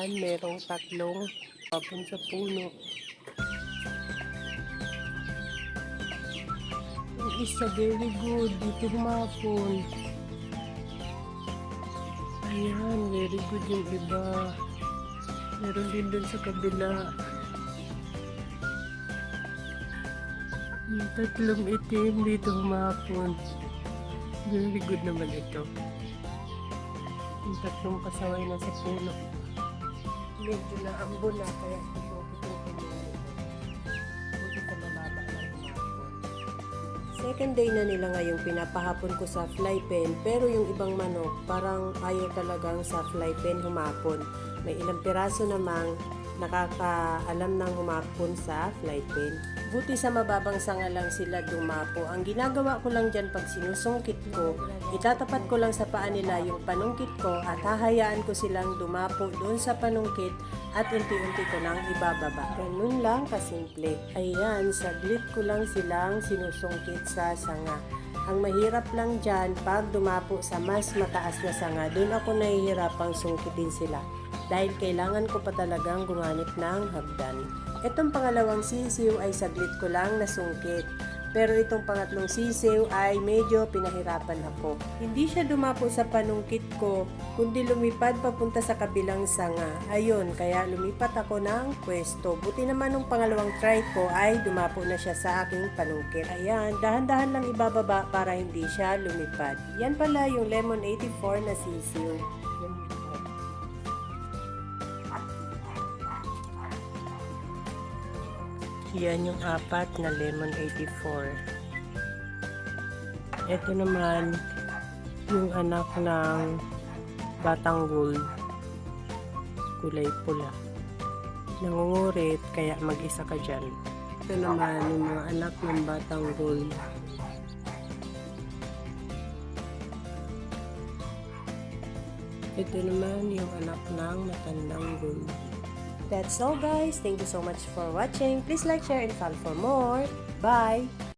naman, merong tatlong hapon sa puno. Yung isa, very good. Dito humapon. Ayan, very good yung iba. Meron din dun sa kabila. Yung tatlong itim dito humapon. Very good naman ito. Yung tatlong pasaway na sa puno. Medyo na ambon na kaya ito sa mababa lang humapon. Second day na nila ngayong pinapahapon ko sa fly pen, pero yung ibang manok parang ayaw talagang sa fly pen humapon. May ilang piraso namang nakakaalam ng humapon sa fly pen. Buti sa mababang sanga lang sila dumapo. Ang ginagawa ko lang dyan pag sinusungkit ko, itatapat ko lang sa paa nila yung panungkit ko at hahayaan ko silang dumapo doon sa panungkit at unti-unti ko nang ibababa. Ganun lang kasimple. Ayan, saglit ko lang silang sinusungkit sa sanga. Ang mahirap lang dyan, pag dumapo sa mas mataas na sanga, doon ako nahihirapang sungkitin sila. Dahil kailangan ko pa talagang gumanit ng hagdan. Itong pangalawang sisiw ay saglit ko lang nasungkit. Pero itong pangatlong sisiw ay medyo pinahirapan ako. Hindi siya dumapo sa panungkit ko, kundi lumipad papunta sa kabilang sanga. Ayun, kaya lumipat ako ng pwesto. Buti naman nung pangalawang try ko ay dumapo na siya sa aking panungkit. Ayan, dahan-dahan lang ibababa para hindi siya lumipad. Yan pala yung Lemon 84 na sisiw. Yan yung apat na Lemon 84. Ito naman yung anak ng Batanggol, kulay pula. Nangungurit kaya mag-isa ka dyan. Ito naman yung mga anak ng Batanggol. Ito naman yung anak ng Matandang Bull. That's all guys. Thank you so much for watching. Please like, share, and follow for more. Bye!